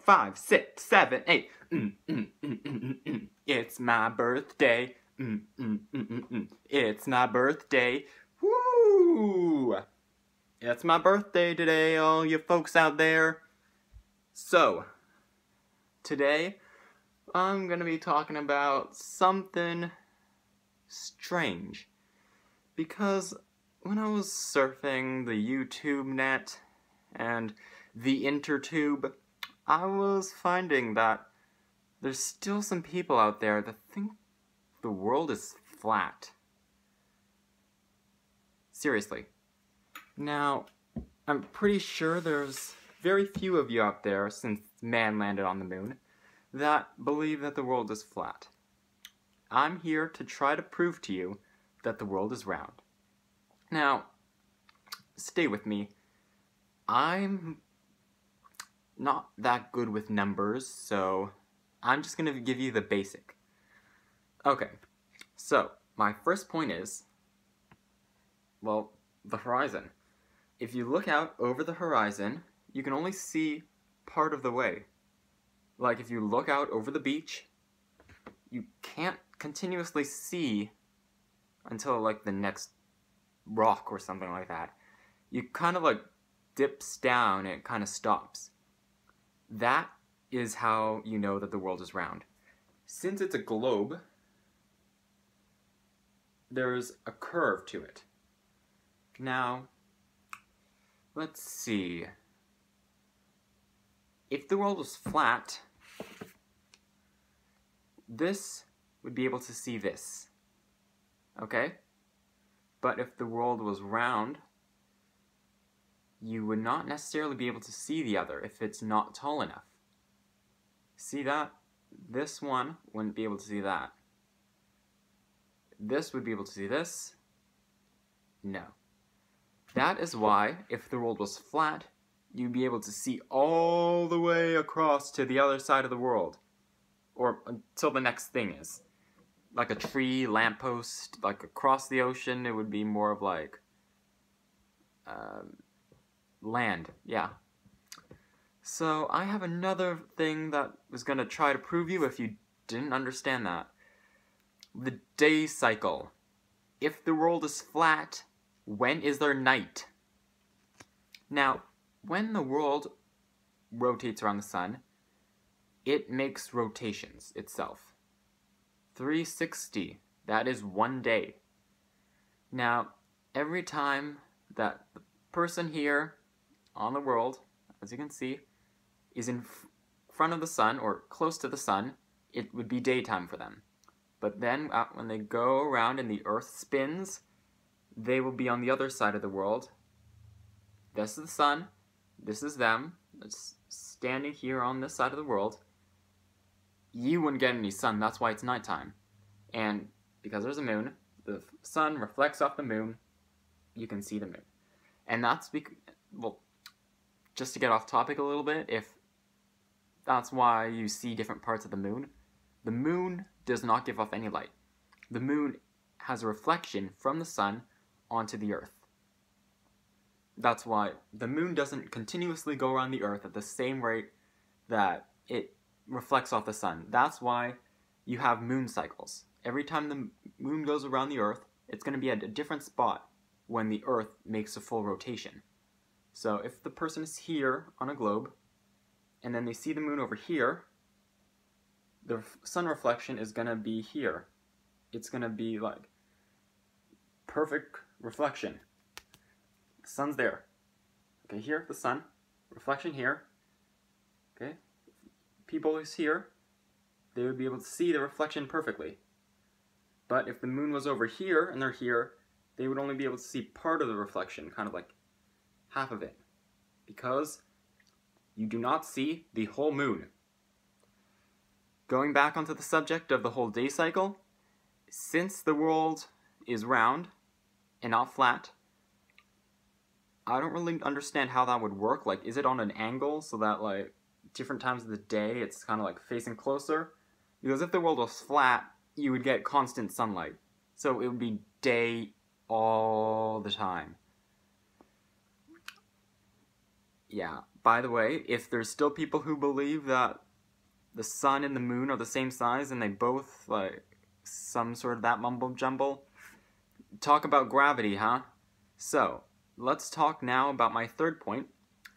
5, 6, 7, 8. It's my birthday. It's my birthday. Woo! It's my birthday today, all you folks out there. So, today, I'm gonna be talking about something strange. Because when I was surfing the YouTube net and the intertube, I was finding that there's still some people out there that think the world is flat. Seriously. Now, I'm pretty sure there's very few of you out there, since man landed on the moon, that believe that the world is flat. I'm here to try to prove to you that the world is round. Now, stay with me. I'm not that good with numbers, so I'm just going to give you the basic. Okay, so my first point is, well, the horizon. If you look out over the horizon, you can only see part of the way. Like if you look out over the beach, you can't continuously see until like the next rock or something like that. You kind of like dips down and it kind of stops. That is how you know that the world is round. Since it's a globe, there's a curve to it. Now, let's see. If the world was flat, this would be able to see this. Okay? But if the world was round, you would not necessarily be able to see the other if it's not tall enough. See that? This one wouldn't be able to see that. This would be able to see this. No. That is why, if the world was flat, you'd be able to see all the way across to the other side of the world. Or until the next thing is. Like a tree, lamppost, like across the ocean, it would be more of like land, yeah. So I have another thing that was going to try to prove you if you didn't understand that. The day cycle. If the world is flat, when is there night? Now, when the world rotates around the sun, it makes rotations itself. 360, that is one day. Now, every time that the person here on the world, as you can see, is in front of the sun or close to the sun, it would be daytime for them. But then when they go around and the earth spins, they will be on the other side of the world. This is the sun, this is them, it's standing here on this side of the world. You wouldn't get any sun, that's why it's nighttime. And because there's a moon, the sun reflects off the moon, you can see the moon. And that's because, well, just to get off topic a little bit, if that's why you see different parts of the moon does not give off any light. The moon has a reflection from the sun onto the earth. That's why the moon doesn't continuously go around the earth at the same rate that it reflects off the sun. That's why you have moon cycles. Every time the moon goes around the earth, it's going to be at a different spot when the earth makes a full rotation. So if the person is here on a globe, and then they see the moon over here, the sun reflection is going to be here. It's going to be like perfect reflection. The sun's there. Okay, here, the sun. Reflection here. Okay, people is here. They would be able to see the reflection perfectly. But if the moon was over here and they're here, they would only be able to see part of the reflection, kind of like half of it. Because you do not see the whole moon. Going back onto the subject of the whole day cycle, since the world is round and not flat, I don't really understand how that would work. Like, is it on an angle so that, like, different times of the day it's kind of like facing closer? Because if the world was flat, you would get constant sunlight. So it would be day all the time. Yeah, by the way, if there's still people who believe that the sun and the moon are the same size and they both, like, some sort of that mumble jumble, talk about gravity, huh? So, let's talk now about my third point,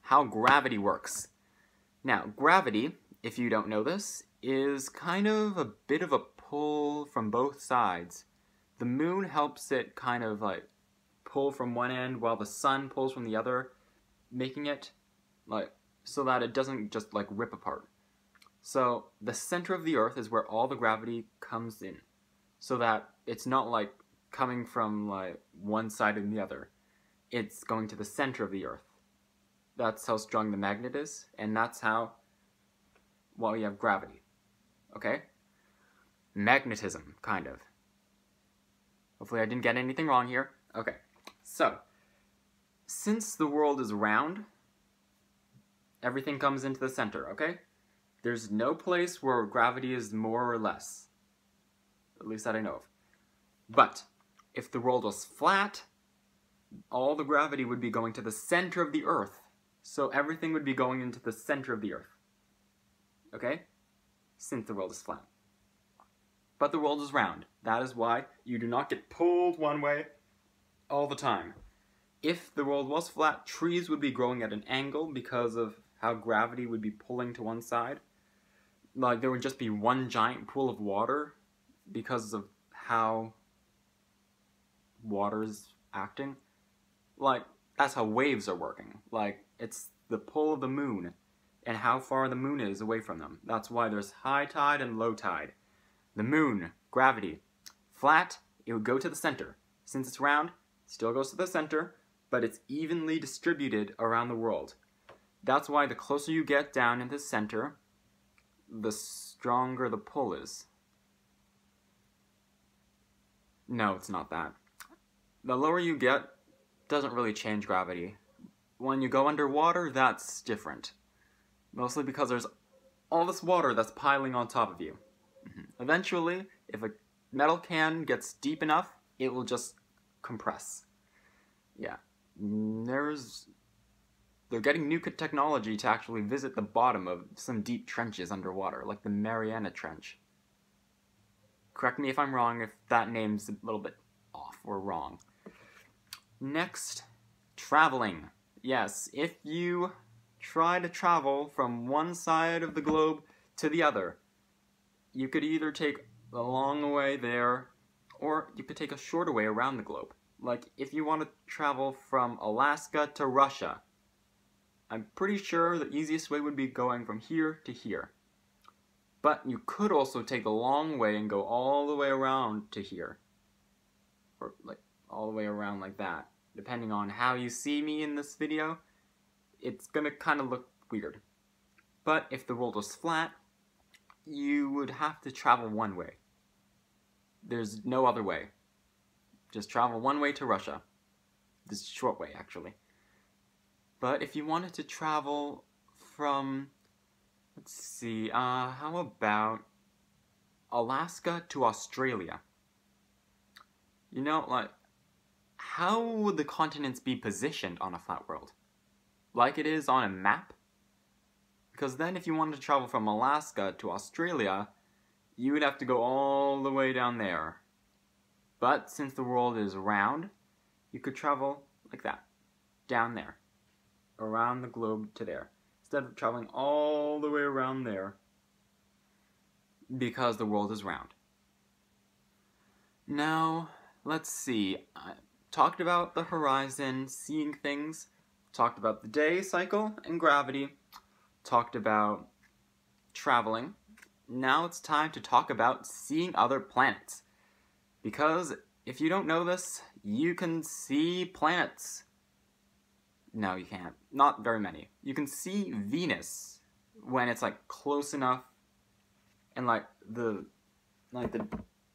how gravity works. Now, gravity, if you don't know this, is kind of a bit of a pull from both sides. The moon helps it kind of like pull from one end while the sun pulls from the other, making it like so that it doesn't just like rip apart. So the center of the earth is where all the gravity comes in, so that it's not like coming from like one side and the other. It's going to the center of the earth. That's how strong the magnet is, and that's how, well, you have gravity. Okay? Magnetism, kind of. Hopefully I didn't get anything wrong here. Okay, so, since the world is round, everything comes into the center, okay? There's no place where gravity is more or less. At least that I know of. But, if the world was flat, all the gravity would be going to the center of the earth. So everything would be going into the center of the earth. Okay? Since the world is flat. But the world is round. That is why you do not get pulled one way all the time. If the world was flat, trees would be growing at an angle because of how gravity would be pulling to one side. Like, there would just be one giant pool of water because of how water is acting. Like, that's how waves are working. Like, it's the pull of the moon and how far the moon is away from them. That's why there's high tide and low tide. The moon, gravity. Flat, it would go to the center. Since it's round, it still goes to the center, but it's evenly distributed around the world. That's why the closer you get down in the center, the stronger the pull is. No, it's not that. The lower you get, doesn't really change gravity. When you go underwater, that's different. Mostly because there's all this water that's piling on top of you. Eventually, if a metal can gets deep enough, it will just compress. Yeah. They're getting new technology to actually visit the bottom of some deep trenches underwater, like the Mariana Trench. Correct me if I'm wrong, if that name's a little bit off or wrong. Next, traveling. Yes, if you try to travel from one side of the globe to the other, you could either take a long way there, or you could take a shorter way around the globe. Like, if you want to travel from Alaska to Russia, I'm pretty sure the easiest way would be going from here to here. But you could also take the long way and go all the way around to here. Or, like, all the way around like that. Depending on how you see me in this video, it's gonna kind of look weird. But if the world was flat, you would have to travel one way. There's no other way. Just travel one way to Russia. This is a short way, actually. But if you wanted to travel from, let's see, how about Alaska to Australia? You know, like, how would the continents be positioned on a flat world? Like it is on a map? Because then if you wanted to travel from Alaska to Australia, you would have to go all the way down there. But since the world is round, you could travel like that, down there, around the globe to there, instead of traveling all the way around there, because the world is round. Now, let's see. I talked about the horizon, seeing things, talked about the day cycle and gravity, talked about traveling. Now it's time to talk about seeing other planets. Because if you don't know this, you can see planets. No, you can't. Not very many. You can see Venus when it's like close enough, and like the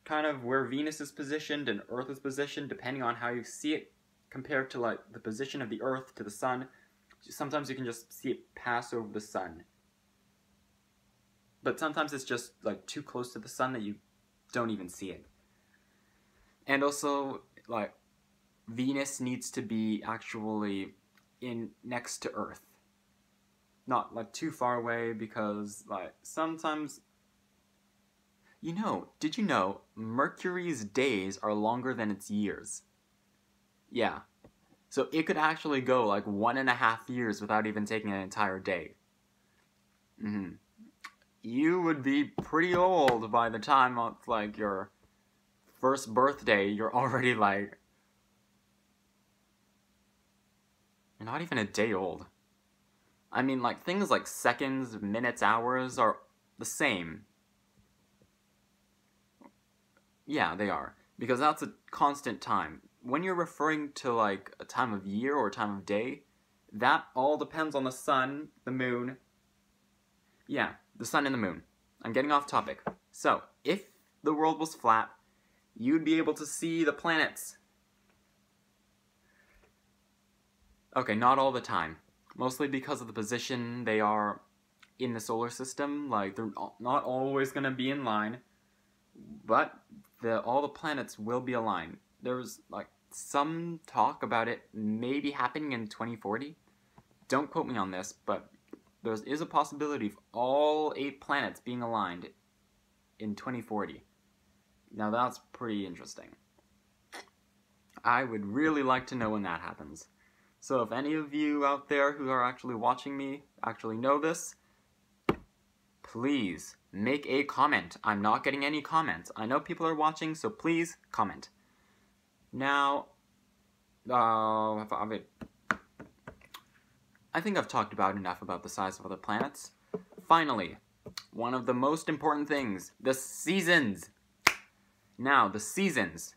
kind of where Venus is positioned and Earth is positioned, depending on how you see it, compared to like the position of the Earth to the Sun. Sometimes you can just see it pass over the Sun. But sometimes it's just like too close to the Sun that you don't even see it. And also, like, Venus needs to be actually next to Earth. not like too far away, because like sometimes, you know, did you know Mercury's days are longer than its years? Yeah. So it could actually go like 1.5 years without even taking an entire day. You would be pretty old by the time of like your first birthday. You're already like, you're not even a day old. I mean, like, things like seconds, minutes, hours are the same. Yeah, they are. Because that's a constant time. When you're referring to, like, a time of year or a time of day, that all depends on the sun, the moon. Yeah, the sun and the moon. I'm getting off topic. So, if the world was flat, you'd be able to see the planets. Okay, not all the time. Mostly because of the position they are in the solar system. Like, they're not always going to be in line, but all the planets will be aligned. There's, like, some talk about it maybe happening in 2040. Don't quote me on this, but there is a possibility of all 8 planets being aligned in 2040. Now, that's pretty interesting. I would really like to know when that happens. So if any of you out there who are actually watching me actually know this, please make a comment. I'm not getting any comments. I know people are watching, so please comment. Now, I think I've talked about enough about the size of other planets. Finally, one of the most important things, the seasons. Now, the seasons.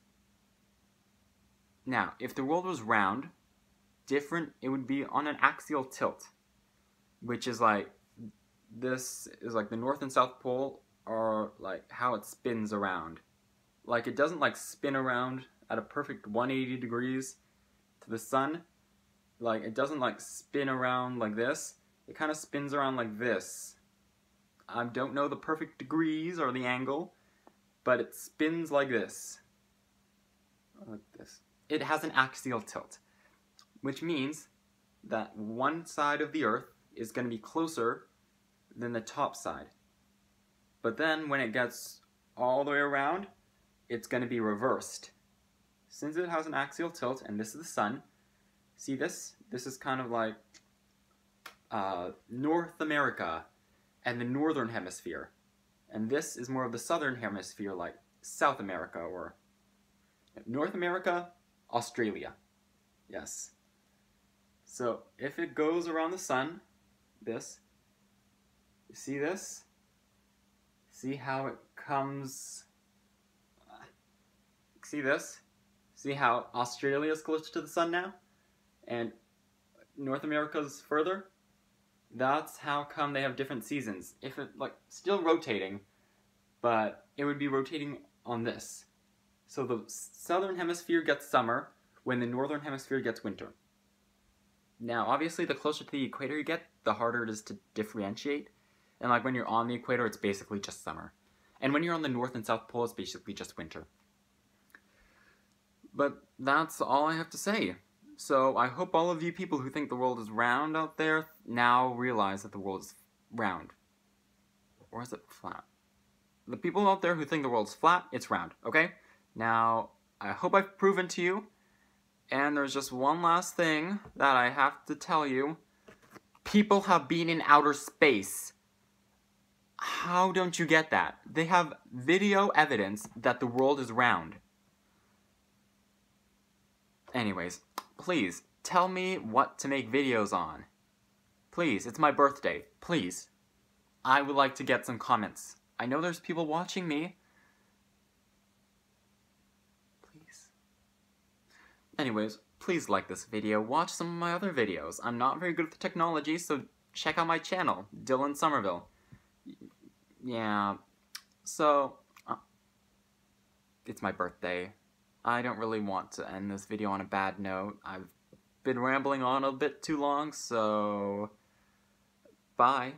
Now, if the world was round, it would be on an axial tilt, which is like, this is like the North and South Pole are like how it spins around. Like, it doesn't like spin around at a perfect 180 degrees to the sun. Like, it doesn't like spin around like this. It kind of spins around like this. I don't know the perfect degrees or the angle, but it spins like this. Like this. It has an axial tilt, which means that one side of the Earth is going to be closer than the top side. But then when it gets all the way around, it's going to be reversed. Since it has an axial tilt, and this is the sun, see this? This is kind of like North America and the northern hemisphere. And this is more of the southern hemisphere, like South America, or North America, Australia. Yes. So if it goes around the sun, this, you see this? See how it comes, see this? See how Australia is closer to the sun now? And North America's further? That's how come they have different seasons. If it, like, still rotating, but it would be rotating on this. So the southern hemisphere gets summer, when the northern hemisphere gets winter. Now, obviously, the closer to the equator you get, the harder it is to differentiate. And like when you're on the equator, it's basically just summer. And when you're on the North and South Pole, it's basically just winter. But that's all I have to say. So I hope all of you people who think the world is round out there now realize that the world is round. Or is it flat? The people out there who think the world's flat, it's round, okay? Now, I hope I've proven to you. And there's just one last thing that I have to tell you. People have been in outer space. How don't you get that? They have video evidence that the world is round. Anyways, please, tell me what to make videos on. Please, it's my birthday. Please. I would like to get some comments. I know there's people watching me. Please. Anyways, please like this video. Watch some of my other videos. I'm not very good with technology, so check out my channel, Dylan Somerville. Yeah, so, it's my birthday. I don't really want to end this video on a bad note. I've been rambling on a bit too long, so bye.